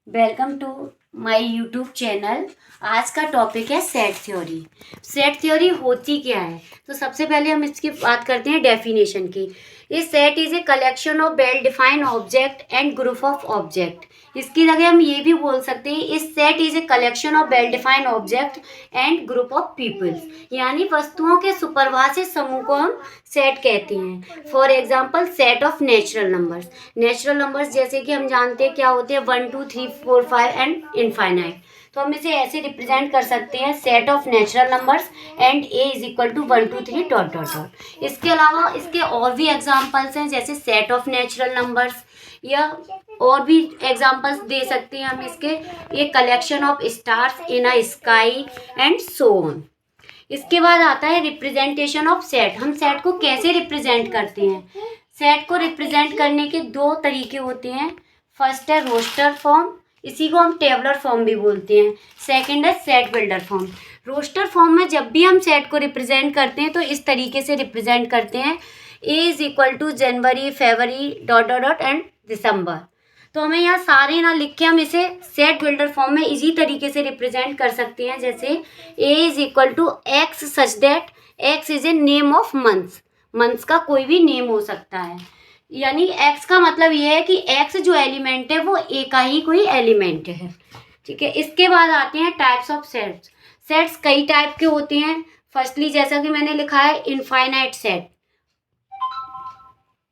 Welcome to my YouTube channel. आज का topic है सेट थ्योरी। सेट थ्योरी होती क्या है? तो सबसे पहले हम इसकी बात करते हैं डेफिनेशन की। ये set is a collection of well defined object and group of object. इसकी जगह हम ये भी बोल सकते हैं इस set is a collection of well defined object and group of peoples, यानी वस्तुओं के सुपरिभाषित समूह को हम सेट कहते हैं। For example set of natural numbers. Natural numbers जैसे कि हम जानते हैं क्या होते हैं 1 2 3 4 5 एंड इनफाइनाइट। तो हम इसे ऐसे रिप्रेजेंट कर सकते हैं set of natural numbers and A is equal to 1 2 3 dot dot dot. इसके अलावा इसके और भी एग्जाम्पल्स हैं जैसे सेट ऑफ नेचुरल नंबर्स, या और भी एग्जाम्पल्स दे सकते हैं हम इसके, ये collection of stars in a sky and so on. इसके बाद आता है रिप्रेजेंटेशन ऑफ सेट। हम सेट को कैसे रिप्रेजेंट करते हैं? सेट को रिप्रेजेंट करने के दो तरीके होते हैं। फर्स्ट है रोस्टर फॉर्म, इसी को हम टेबलर फॉर्म भी बोलते हैं। सेकंड है set builder form. Roster form में जब भी हम सेट को रिप्रेजेंट करते हैं तो इस तरीके से रिप्रेजेंट करते हैं, A is equal to January, February, dot dot dot and December. तो हमें यहाँ सारे ना लिख के हम इसे सेट बिल्डर फॉर्म में इजी तरीके से रिप्रेजेंट कर सकते हैं। जैसे A is equal to X such that X is a name of months. Months का कोई भी नेम हो सकता है, यानी एक्स का मतलब ये है कि एक्स जो एलिमेंट है वो ए का ही कोई एलिमेंट है। ठीक है, इसके बाद आते हैं टाइप्स ऑफ सेट्स। सेट्स कई टाइप के होते हैं। फर्स्टली जैसा कि मैंने लिखा है इनफाइनाइट सेट।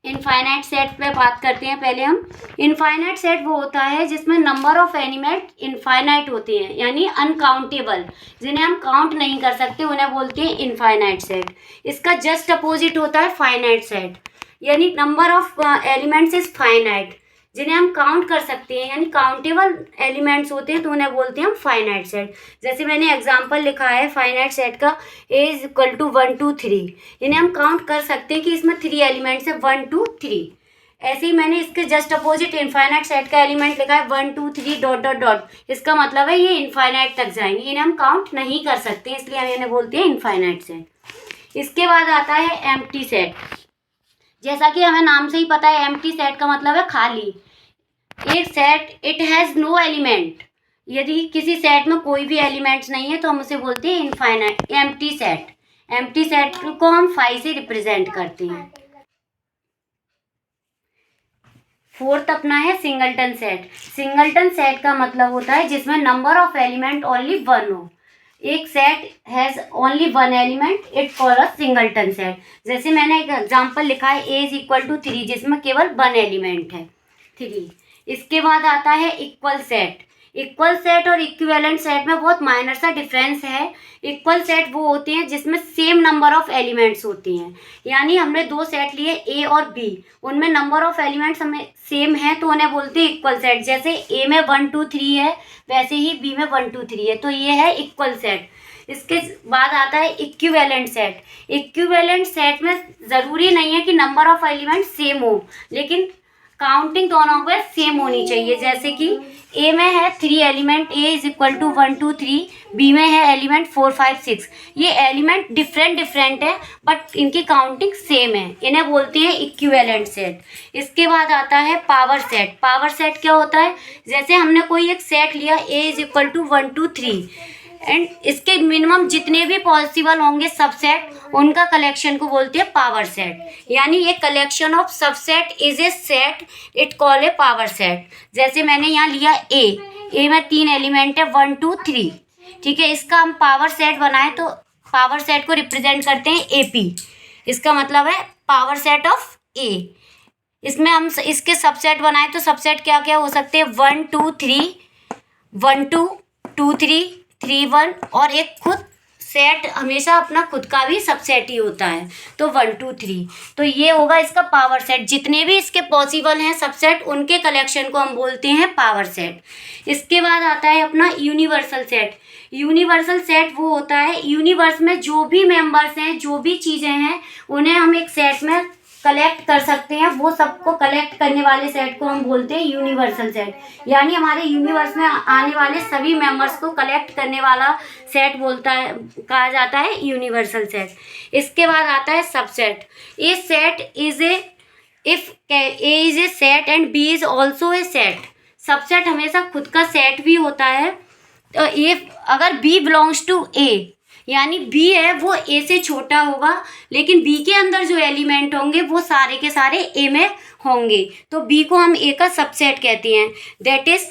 इनफाइनाइट सेट पे बात करते हैं पहले हम। इनफाइनाइट सेट वो होता है जिसमें नंबर ऑफ एलिमेंट इनफाइनाइट होते हैं, यानी अनकाउंटेबल, जिन्हें हम काउंट नहीं कर सकते उन्हें बोलते हैं इनफाइनाइट सेट। इसका जस्ट अपोजिट होता है फाइनाइट सेट, यानी number of elements is finite, जिन्हें हम काउंट कर सकते हैं, यानी काउंटेबल एलिमेंट्स होते हैं तो उन्हें बोलते हैं हम फाइनाइट सेट। जैसे मैंने एग्जांपल लिखा है फाइनाइट सेट का, ए इज इक्वल टू 1 2 3। इन्हें हम काउंट कर सकते हैं कि इसमें 3 एलिमेंट्स है 1 2 3। ऐसे ही मैंने इसके जस्ट अपोजिट इनफाइनाइट सेट का एलिमेंट लिखा है 1 2 3 डॉट डॉट डॉट। इसका मतलब है ये इनफाइनाइट तक जाएंगे, इन्हें हम काउंट नहीं कर सकते, इसलिए हम इन्हें बोलते हैं इनफाइनाइट सेट। इसके बाद आता है एम्प्टी सेट। जैसा कि हमें नाम से ही पता है एम्प्टी सेट का मतलब है खाली। एक set it has no element, यदि किसी सेट में कोई भी एलिमेंट्स नहीं है तो हम उसे बोलते हैं infinite empty set. Empty set को हम 5 से रिप्रेजेंट करते हैं। फोर्थ अपना है सिंगलटन सेट। सिंगलटन सेट का मतलब होता है जिसमें नंबर ऑफ एलिमेंट ओनली 1 हो। एक set has only 1 element, it call a singleton set. जैसे मैंने एक एग्जांपल लिखा है ए इज इक्वल टू 3, जिसमें केवल 1 एलिमेंट है 3। इसके बाद आता है इक्वल सेट। इक्वल सेट और इक्विवेलेंट सेट में बहुत माइनर सा डिफरेंस है। इक्वल सेट वो होते हैं जिसमें सेम नंबर ऑफ एलिमेंट्स होती हैं, यानी हमने दो सेट लिए ए और बी, उनमें नंबर ऑफ एलिमेंट्स हमें सेम है तो उन्हें बोलते हैं इक्वल सेट। जैसे ए में 1 2 3 है, वैसे ही बी में 1 2 3 है, तो ये है इक्वल सेट। इसके बाद आता है इक्विवेलेंट सेट। इक्विवेलेंट सेट में ज़रूरी नहीं है कि नंबर ऑफ एलिमेंट सेम हो, लेकिन काउंटिंग दोनों पे सेम होनी चाहिए। जैसे कि ए में है 3 element, A is equal to 1 2 3, B में है एलिमेंट 4 5 6। ये एलिमेंट डिफरेंट डिफरेंट है बट इनकी काउंटिंग सेम है, इन्हें बोलते हैं इक्विवेलेंट सेट। इसके बाद आता है पावर सेट। पावर सेट क्या होता है? जैसे हमने कोई एक सेट लिया ए इज इक्वल टू 1 2 3 एंड इसके मिनिमम जितने भी पॉसिबल होंगे सबसेट, उनका कलेक्शन को बोलते हैं पावर सेट। यानी ये collection of subset is a set, it call A power set. जैसे मैंने यहाँ लिया ए में 3 एलिमेंट है 1 2 3, ठीक है। इसका हम पावर सेट बनाए तो पावर सेट को रिप्रेजेंट करते हैं एपी। इसका मतलब है पावर सेट ऑफ ए। इसमें हम इसके सबसेट बनाए तो सबसेट क्या क्या हो सकते हैं 1 2 3, 1 2 2 3 3 1, और एक खुद सेट हमेशा अपना खुद का भी सबसेट ही होता है, तो 1 2 3। तो ये होगा इसका पावर सेट। जितने भी इसके पॉसिबल हैं सबसेट, उनके कलेक्शन को हम बोलते हैं पावर सेट। इसके बाद आता है अपना यूनिवर्सल सेट। यूनिवर्सल सेट वो होता है यूनिवर्स में जो भी मेंबर्स हैं, जो भी चीज़ें हैं, उन्हें हम एक सेट में कलेक्ट कर सकते हैं। वो सबको कलेक्ट करने वाले सेट को हम बोलते हैं यूनिवर्सल सेट, यानी हमारे यूनिवर्स में आने वाले सभी मेंबर्स को कलेक्ट करने वाला सेट कहा जाता है यूनिवर्सल सेट। इसके बाद आता है subset. A set is a if A is a set and B is also a set. Subset हमेशा खुद का सेट भी होता है। तो ए अगर बी बिलोंग्स टू ए, यानी बी है वो ए से छोटा होगा, लेकिन बी के अंदर जो एलिमेंट होंगे वो सारे के सारे ए में होंगे, तो बी को हम ए का सबसेट कहते हैं। That is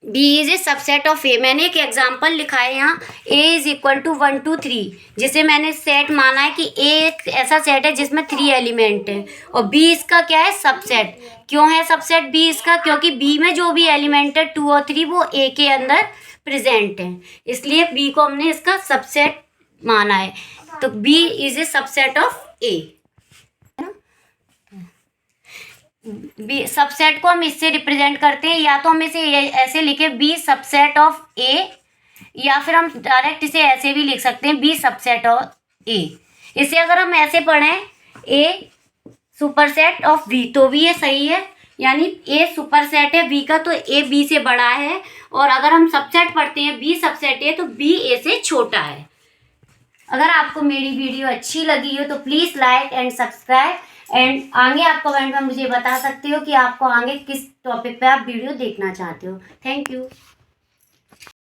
B is a subset of A. मैंने एक एग्जाम्पल लिखा है यहाँ, ए इज इक्वल टू 1 2 3, जिसे मैंने सेट माना है कि ए एक ऐसा सेट है जिसमें 3 एलिमेंट हैं, और बी इसका क्या है, सबसेट। क्यों है सबसेट बी इसका, क्योंकि बी में जो भी एलिमेंट है 2 और 3 वो ए के अंदर प्रेजेंट है, इसलिए बी को हमने इसका सबसेट माना है। तो B is a subset of A. B subset को हम इससे रिप्रेजेंट करते हैं, या तो हम इसे ऐसे लिखे बी सबसेट ऑफ ए, या फिर हम डायरेक्ट इसे ऐसे भी लिख सकते हैं बी सबसेट ऑफ ए। इसे अगर हम ऐसे पढ़ें ए सुपरसेट ऑफ बी, तो भी ये सही है, यानी ए सुपरसेट है बी का, तो ए बी से बड़ा है, और अगर हम सबसेट पढ़ते हैं बी सबसेट है तो बी ए से छोटा है। अगर आपको मेरी वीडियो अच्छी लगी हो तो please like and subscribe, and आगे आप कमेंट में मुझे बता सकते हो कि आपको आगे किस टॉपिक पे आप वीडियो देखना चाहते हो। Thank you.